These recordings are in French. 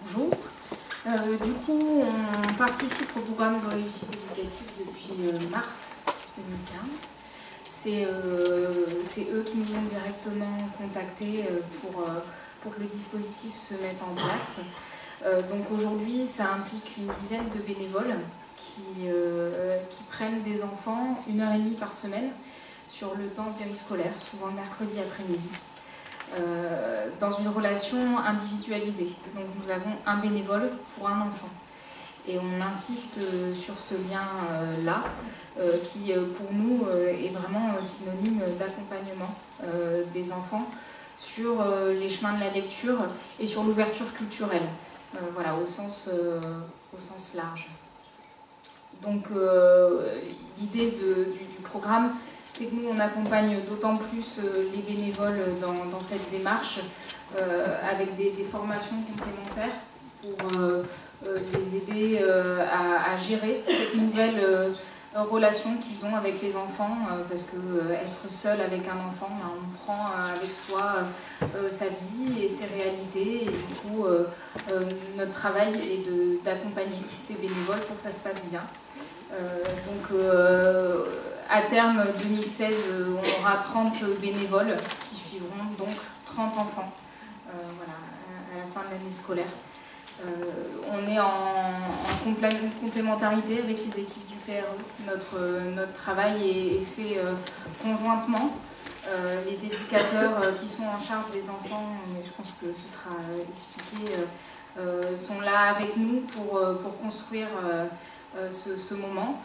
Bonjour. Du coup, on participe au programme de réussite éducative depuis mars 2015. C'est eux qui nous ont directement contactés pour que le dispositif se mette en place. Donc aujourd'hui, ça implique une dizaine de bénévoles qui prennent des enfants 1h30 par semaine sur le temps périscolaire, souvent le mercredi après-midi, dans une relation individualisée. Donc nous avons un bénévole pour un enfant. Et on insiste sur ce lien-là, qui pour nous est vraiment synonyme d'accompagnement des enfants sur les chemins de la lecture et sur l'ouverture culturelle, voilà, au sens large. Donc l'idée du programme, c'est que nous on accompagne d'autant plus les bénévoles dans cette démarche avec des formations complémentaires pour les aider à gérer cette nouvelle relation qu'ils ont avec les enfants, parce que être seul avec un enfant, on prend avec soi sa vie et ses réalités, et du coup notre travail est d'accompagner ces bénévoles pour que ça se passe bien. Donc à terme 2016, on aura 30 bénévoles qui suivront donc 30 enfants, voilà, à la fin de l'année scolaire. On est en complémentarité avec les équipes du PRE. Notre travail est fait conjointement. Les éducateurs qui sont en charge des enfants, mais je pense que ce sera expliqué, sont là avec nous pour construire ce moment.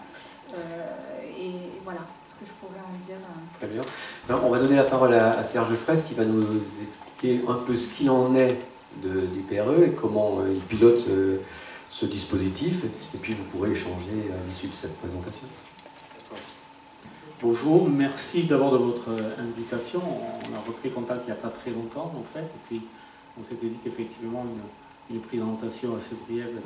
Et voilà ce que je pourrais en dire. Très bien. Alors, on va donner la parole à Serge Fraisse qui va nous expliquer un peu ce qu'il en est du PRE et comment il pilote ce dispositif, et puis vous pourrez échanger à l'issue de cette présentation. Bonjour, merci d'abord de votre invitation. On a repris contact il n'y a pas très longtemps en fait, et puis on s'était dit qu'effectivement une présentation assez brève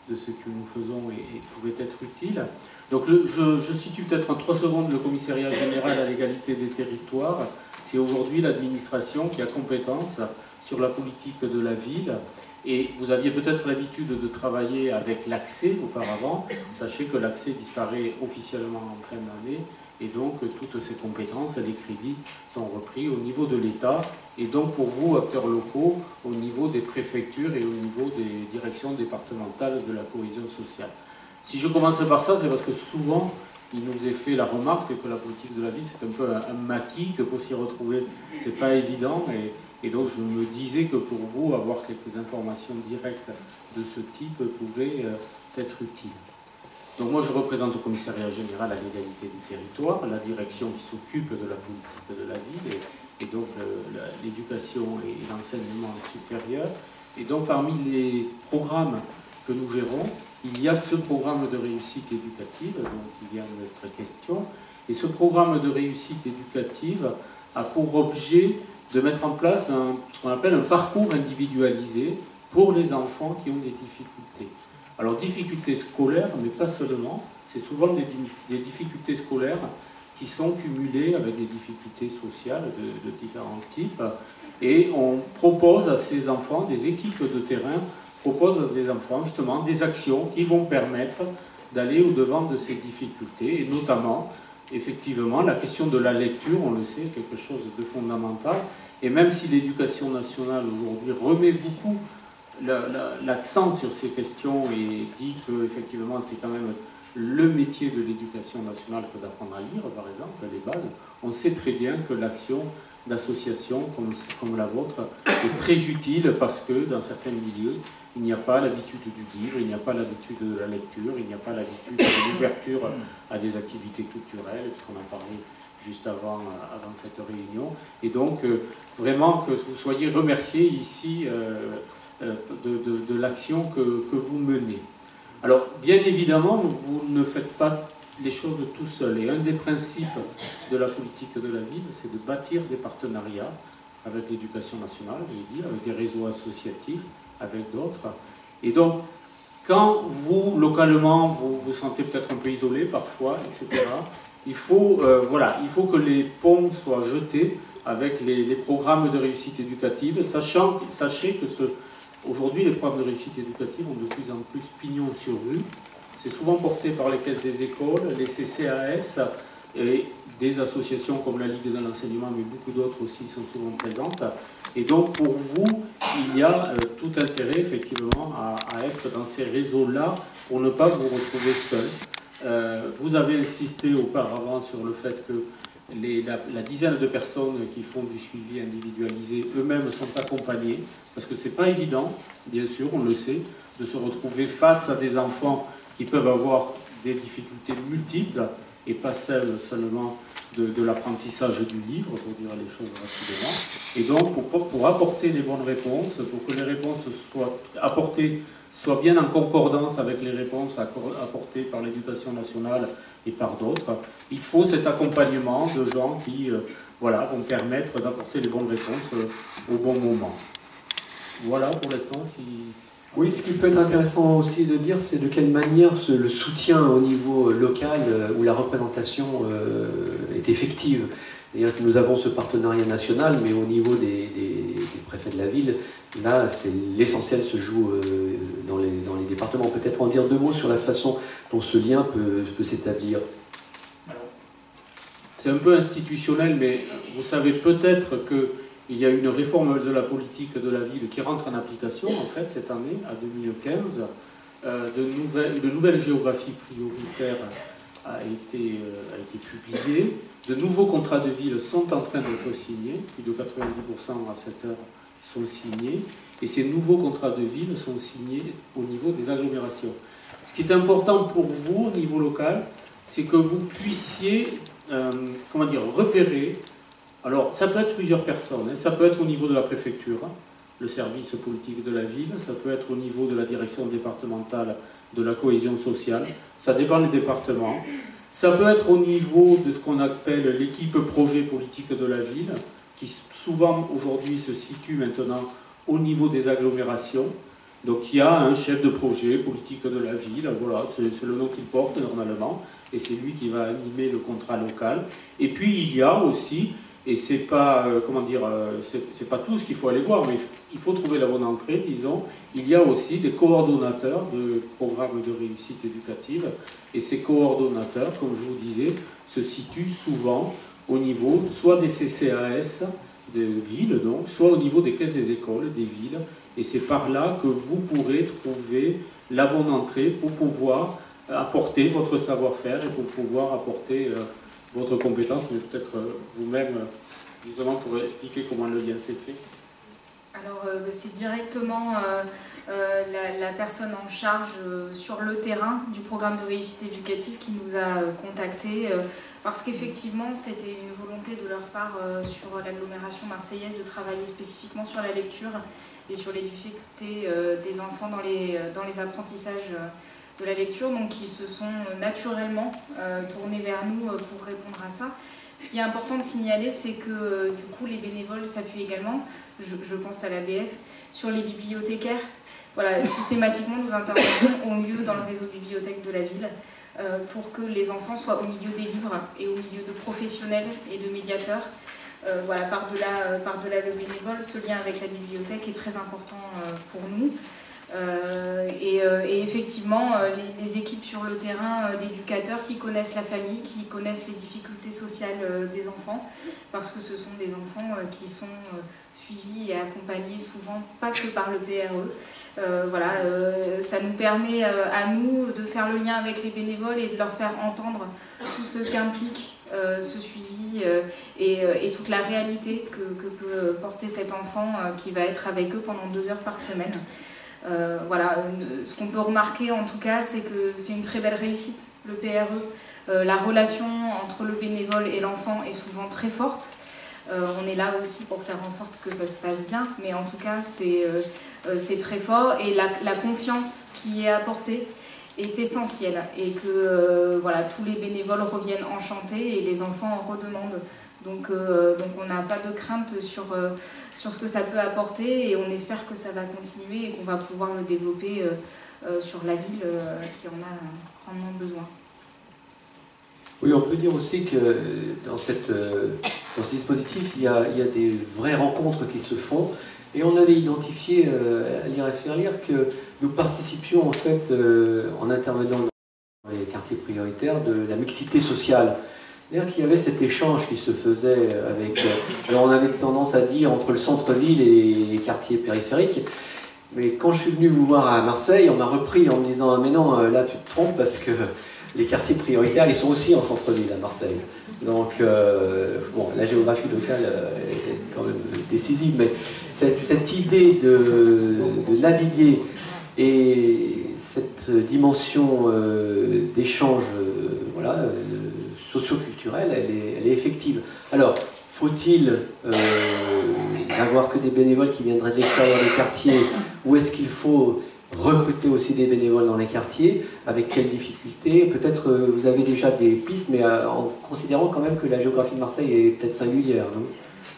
de ce que nous faisons et pouvait être utile. Donc je situe peut-être en 3 secondes le commissariat général à l'égalité des territoires. C'est aujourd'hui l'administration qui a compétence sur la politique de la ville. Et vous aviez peut-être l'habitude de travailler avec l'accès auparavant. Sachez que l'accès disparaît officiellement en fin d'année. Et donc toutes ces compétences, les crédits sont repris au niveau de l'État. Et donc pour vous, acteurs locaux, au niveau des préfectures et au niveau des directions départementales de la cohésion sociale. Si je commence par ça, c'est parce que souvent, il nous est fait la remarque que la politique de la ville, c'est un peu un maquis, que pour s'y retrouver, c'est pas évident. Et donc je me disais que pour vous, avoir quelques informations directes de ce type pouvait être utile. Donc moi je représente le commissariat général à l'égalité du territoire, la direction qui s'occupe de la politique de la ville, et donc l'éducation et l'enseignement supérieur. Et donc parmi les programmes que nous gérons, il y a ce programme de réussite éducative dont il vient d'être question. Et ce programme de réussite éducative a pour objet de mettre en place ce qu'on appelle un parcours individualisé pour les enfants qui ont des difficultés. Alors difficultés scolaires, mais pas seulement, c'est souvent des difficultés scolaires qui sont cumulées avec des difficultés sociales de différents types. Et on propose à ces enfants, des équipes de terrain proposent à ces enfants justement des actions qui vont permettre d'aller au-devant de ces difficultés, et notamment effectivement, la question de la lecture, on le sait, est quelque chose de fondamental. Et même si l'éducation nationale aujourd'hui remet beaucoup l'accent sur ces questions et dit qu'effectivement c'est quand même le métier de l'éducation nationale que d'apprendre à lire, par exemple, les bases, on sait très bien que l'action d'associations comme la vôtre est très utile parce que dans certains milieux, il n'y a pas l'habitude du livre, il n'y a pas l'habitude de la lecture, il n'y a pas l'habitude de l'ouverture à des activités culturelles, puisqu'on a parlé juste avant cette réunion. Et donc, vraiment que vous soyez remerciés ici de l'action que vous menez. Alors, bien évidemment, vous ne faites pas les choses tout seul. Et un des principes de la politique de la ville, c'est de bâtir des partenariats avec l'éducation nationale, je l'ai dit, avec des réseaux associatifs, avec d'autres. Et donc, quand vous, localement, vous vous sentez peut-être un peu isolé parfois, etc., il faut que les ponts soient jetés avec les programmes de réussite éducative, sachez que aujourd'hui, les programmes de réussite éducative ont de plus en plus pignon sur rue. C'est souvent porté par les caisses des écoles, les CCAS et des associations comme la Ligue de l'enseignement, mais beaucoup d'autres aussi sont souvent présentes. Et donc, pour vous, il y a tout intérêt, effectivement, à être dans ces réseaux-là pour ne pas vous retrouver seul. Vous avez insisté auparavant sur le fait que la dizaine de personnes qui font du suivi individualisé, eux-mêmes sont accompagnés, parce que ce n'est pas évident, bien sûr, on le sait, de se retrouver face à des enfants qui peuvent avoir des difficultés multiples, et pas celles seulement de l'apprentissage du livre, pour dire les choses rapidement. Et donc, pour apporter les bonnes réponses, pour que les réponses soient apportées, soient bien en concordance avec les réponses apportées par l'éducation nationale et par d'autres, il faut cet accompagnement de gens qui voilà, vont permettre d'apporter les bonnes réponses au bon moment. Voilà pour l'instant. Oui, ce qui peut être intéressant aussi de dire, c'est de quelle manière le soutien au niveau local où la représentation est effective. C'est-à-dire que nous avons ce partenariat national, mais au niveau des préfets de la ville, là, l'essentiel se joue dans les départements. Peut-être en dire deux mots sur la façon dont ce lien peut s'établir. C'est un peu institutionnel, mais vous savez peut-être qu'il y a une réforme de la politique de la ville qui rentre en application, en fait, cette année, à 2015. Une nouvelle géographie prioritaire a été publiée. De nouveaux contrats de ville sont en train d'être signés. Plus de 90% à cette heure sont signés. Et ces nouveaux contrats de ville sont signés au niveau des agglomérations. Ce qui est important pour vous, au niveau local, c'est que vous puissiez repérer. Alors, ça peut être plusieurs personnes, hein. Ça peut être au niveau de la préfecture, hein, le service politique de la ville, ça peut être au niveau de la direction départementale de la cohésion sociale, ça dépend des départements. Ça peut être au niveau de ce qu'on appelle l'équipe projet politique de la ville, qui souvent aujourd'hui se situe maintenant au niveau des agglomérations. Donc il y a un chef de projet politique de la ville, voilà, c'est le nom qu'il porte normalement, et c'est lui qui va animer le contrat local. Et puis il y a aussi, et c'est pas, c'est pas tout ce qu'il faut aller voir, mais il faut trouver la bonne entrée, disons, il y a aussi des coordonnateurs de programmes de réussite éducative, et ces coordonnateurs, comme je vous disais, se situent souvent au niveau soit des CCAS, de villes, donc, soit au niveau des caisses des écoles, des villes, et c'est par là que vous pourrez trouver la bonne entrée pour pouvoir apporter votre savoir-faire et pour pouvoir apporter votre compétence, mais peut-être vous-même, justement, pour expliquer comment le lien s'est fait. Alors, c'est directement la personne en charge sur le terrain du programme de réussite éducative qui nous a contactés parce qu'effectivement, c'était une volonté de leur part sur l'agglomération marseillaise de travailler spécifiquement sur la lecture et sur les difficultés des enfants dans les apprentissages de la lecture, donc ils se sont naturellement tournés vers nous pour répondre à ça. Ce qui est important de signaler, c'est que du coup les bénévoles s'appuient également, je pense à l'ABF, sur les bibliothécaires. Voilà, systématiquement, nos interventions ont lieu dans le réseau de bibliothèques de la ville pour que les enfants soient au milieu des livres et au milieu de professionnels et de médiateurs. Voilà, par-delà le bénévole, ce lien avec la bibliothèque est très important pour nous. Et effectivement, les équipes sur le terrain d'éducateurs qui connaissent la famille, qui connaissent les difficultés sociales des enfants, parce que ce sont des enfants qui sont suivis et accompagnés souvent pas que par le PRE. Voilà, ça nous permet à nous de faire le lien avec les bénévoles et de leur faire entendre tout ce qu'implique ce suivi et toute la réalité que peut porter cet enfant qui va être avec eux pendant 2 heures par semaine. Voilà, ce qu'on peut remarquer en tout cas, c'est que c'est une très belle réussite, le PRE. La relation entre le bénévole et l'enfant est souvent très forte. On est là aussi pour faire en sorte que ça se passe bien, mais en tout cas c'est très fort et la confiance qui est apportée est essentielle et que voilà, tous les bénévoles reviennent enchantés et les enfants en redemandent. Donc on n'a pas de crainte sur ce que ça peut apporter et on espère que ça va continuer et qu'on va pouvoir le développer sur la ville qui en a grandement besoin. Oui, on peut dire aussi que dans ce dispositif, il y a des vraies rencontres qui se font Et on avait identifié à lire et faire lire que nous participions en fait en intervenant dans les quartiers prioritaires de la mixité sociale. C'est-à-dire qu'il y avait cet échange qui se faisait avec... alors on avait tendance à dire entre le centre-ville et les quartiers périphériques, mais quand je suis venu vous voir à Marseille, on m'a repris en me disant « ah mais non, là tu te trompes parce que les quartiers prioritaires, ils sont aussi en centre-ville à Marseille ». Donc, bon, la géographie locale est quand même décisive, mais cette idée de naviguer et cette dimension d'échange voilà, socio-culturelle, elle est effective. Alors, faut-il n'avoir que des bénévoles qui viendraient de l'extérieur des quartiers, ou est-ce qu'il faut recruter aussi des bénévoles dans les quartiers? Avec quelles difficultés? Peut-être vous avez déjà des pistes, mais en considérant quand même que la géographie de Marseille est peut-être singulière, non?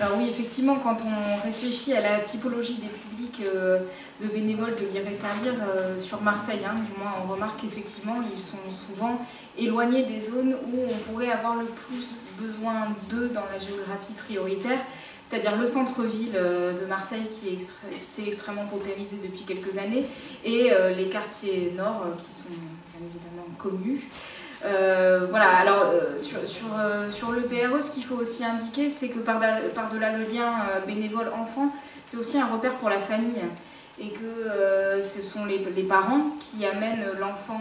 Alors oui, effectivement, quand on réfléchit à la typologie des publics de bénévoles de Lire et Faire Lire sur Marseille, hein, du moins on remarque qu'effectivement ils sont souvent éloignés des zones où on pourrait avoir le plus besoin d'eux dans la géographie prioritaire, c'est-à-dire le centre-ville de Marseille qui s'est extrêmement paupérisé depuis quelques années, et les quartiers nord qui sont bien évidemment connus. Voilà, alors sur le PRE, ce qu'il faut aussi indiquer, c'est que par-delà le lien bénévole-enfant, c'est aussi un repère pour la famille, et que ce sont les parents qui amènent l'enfant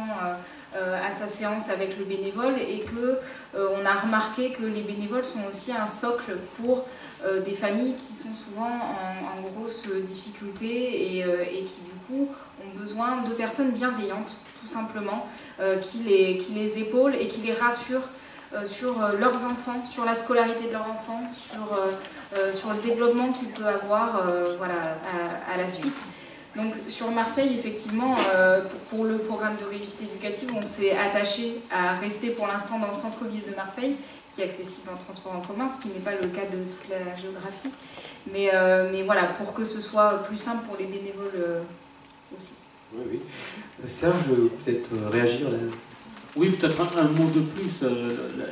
à sa séance avec le bénévole, et qu'on a remarqué que les bénévoles sont aussi un socle pour des familles qui sont souvent en grosse difficulté et qui du coup ont besoin de personnes bienveillantes, tout simplement, qui les épaulent et qui les rassurent sur leurs enfants, sur la scolarité de leurs enfants, sur le développement qu'ils peuvent avoir voilà, à la suite. Donc sur Marseille, effectivement, pour le programme de réussite éducative, on s'est attaché à rester pour l'instant dans le centre-ville de Marseille, qui est accessible en transport en commun, ce qui n'est pas le cas de toute la géographie. Mais voilà, pour que ce soit plus simple pour les bénévoles aussi. Oui, oui. Serge, peut-être réagir là. Oui, peut-être un mot de plus.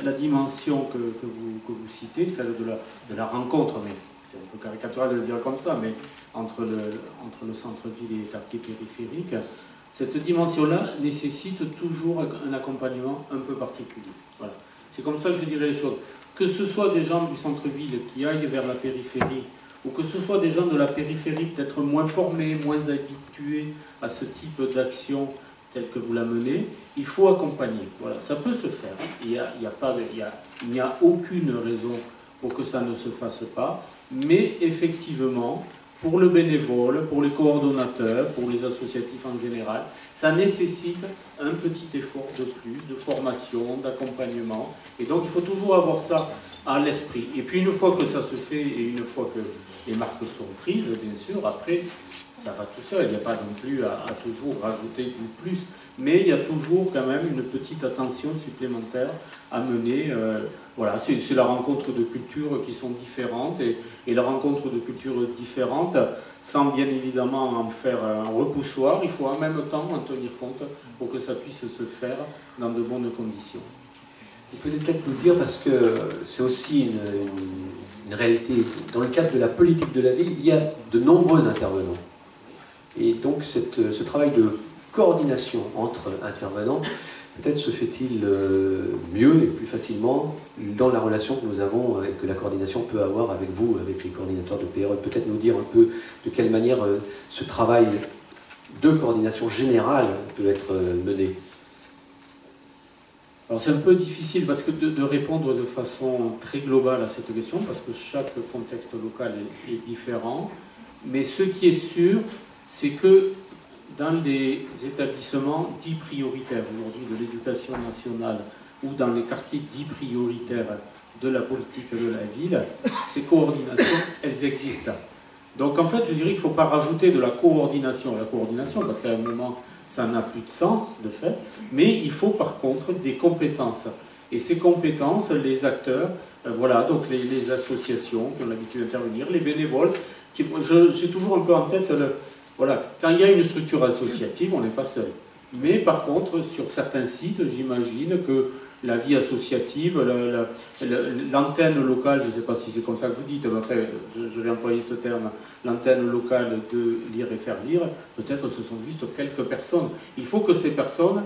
La dimension que vous citez, celle de la rencontre, mais c'est un peu caricatural de le dire comme ça, mais entre le centre-ville et les quartiers périphériques, cette dimension-là nécessite toujours un accompagnement un peu particulier. Voilà. C'est comme ça que je dirais les choses. Que ce soit des gens du centre-ville qui aillent vers la périphérie, ou que ce soit des gens de la périphérie peut-être moins formés, moins habitués à ce type d'action telle que vous la menez, il faut accompagner. Voilà, ça peut se faire. Il n'y a aucune raison pour que ça ne se fasse pas, mais effectivement, pour le bénévole, pour les coordonnateurs, pour les associatifs en général, ça nécessite un petit effort de plus, de formation, d'accompagnement. Et donc il faut toujours avoir ça à l'esprit. Et puis une fois que ça se fait, et une fois que les marques sont prises, bien sûr, après, ça va tout seul. Il n'y a pas non plus à toujours rajouter du plus. Mais il y a toujours quand même une petite attention supplémentaire à mener. Voilà, c'est la rencontre de cultures qui sont différentes et la rencontre de cultures différentes, sans bien évidemment en faire un repoussoir, il faut en même temps en tenir compte pour que ça puisse se faire dans de bonnes conditions. Vous pouvez peut-être nous dire, parce que c'est aussi une réalité, dans le cadre de la politique de la ville, il y a de nombreux intervenants. Et donc ce travail de coordination entre intervenants, peut-être se fait-il mieux et plus facilement dans la relation que nous avons et que la coordination peut avoir avec vous, avec les coordinateurs de PRE. Peut-être nous dire un peu de quelle manière ce travail de coordination générale peut être mené. Alors c'est un peu difficile parce que de répondre de façon très globale à cette question, parce que chaque contexte local est différent. Mais ce qui est sûr, c'est que dans les établissements dits prioritaires aujourd'hui de l'éducation nationale ou dans les quartiers dits prioritaires de la politique de la ville, ces coordinations, elles existent. Donc en fait, je dirais qu'il ne faut pas rajouter de la coordination à la coordination, parce qu'à un moment, ça n'a plus de sens, de fait, mais il faut par contre des compétences. Et ces compétences, les acteurs, voilà, donc les associations qui ont l'habitude d'intervenir, les bénévoles, j'ai toujours un peu en tête, voilà, quand il y a une structure associative, on n'est pas seul. Mais par contre, sur certains sites, j'imagine que la vie associative, l'antenne locale, je ne sais pas si c'est comme ça que vous dites, mais enfin, je vais employer ce terme, l'antenne locale de lire et faire lire, peut-être ce sont juste quelques personnes. Il faut que ces personnes,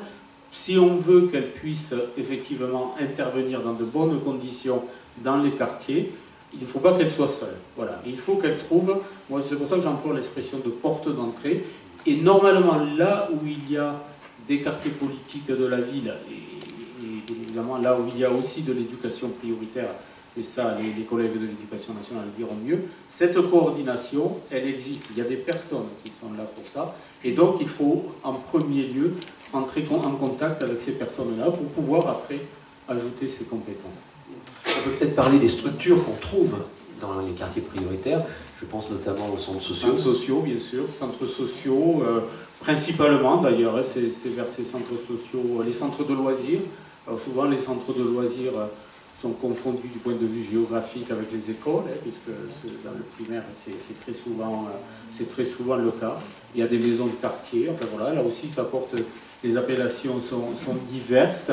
si on veut qu'elles puissent effectivement intervenir dans de bonnes conditions dans les quartiers, il ne faut pas qu'elles soient seules. Voilà. Il faut qu'elles trouvent, moi c'est pour ça que j'emploie l'expression de porte d'entrée, et normalement là où il y a des quartiers politiques de la ville, et évidemment là où il y a aussi de l'éducation prioritaire, et ça les collègues de l'éducation nationale le diront mieux, cette coordination, elle existe, il y a des personnes qui sont là pour ça, et donc il faut en premier lieu entrer en contact avec ces personnes-là pour pouvoir après ajouter ses compétences. On peut peut-être parler des structures qu'on trouve dans les quartiers prioritaires, je pense notamment aux centres sociaux. Centres sociaux, bien sûr, centres sociaux, principalement d'ailleurs, hein, c'est vers ces centres sociaux, les centres de loisirs. Alors souvent les centres de loisirs sont confondus du point de vue géographique avec les écoles, hein, puisque dans le primaire c'est très souvent le cas. Il y a des maisons de quartier, enfin voilà, là aussi ça porte, les appellations sont diverses.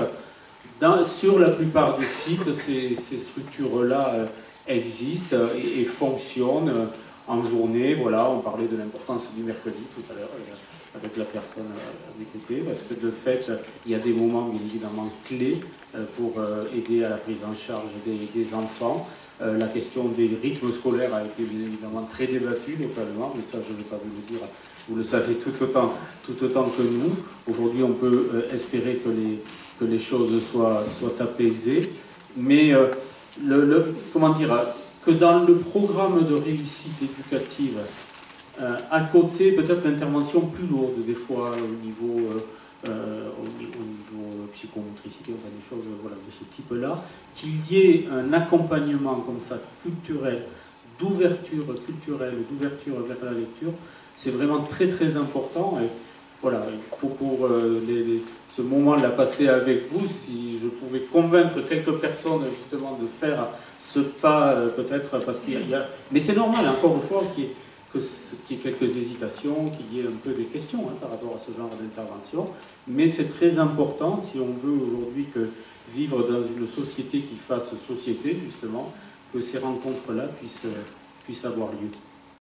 Sur la plupart des sites, ces structures-là existent et fonctionnent en journée. Voilà, on parlait de l'importance du mercredi tout à l'heure avec la personne à mes côtés, parce que de fait, il y a des moments bien évidemment clés pour aider à la prise en charge des enfants. La question des rythmes scolaires a été bien évidemment très débattue localement, mais ça je ne vais pas vous le dire, vous le savez tout autant que nous. Aujourd'hui on peut espérer que les choses soient apaisées, mais comment dire, que dans le programme de réussite éducative, à côté peut-être d'interventions plus lourdes des fois au niveau psychomotricité, enfin des choses voilà, de ce type-là, qu'il y ait un accompagnement comme ça culturel, d'ouverture culturelle, d'ouverture vers la lecture, c'est vraiment très très important. Et voilà, pour ce moment de la passer avec vous, si je pouvais convaincre quelques personnes justement de faire ce pas, peut-être, parce qu'il y a... Mais c'est normal, encore une fois, qu'il y ait quelques hésitations, qu'il y ait un peu des questions hein, par rapport à ce genre d'intervention, mais c'est très important si on veut aujourd'hui vivre dans une société qui fasse société, justement, que ces rencontres-là puissent avoir lieu.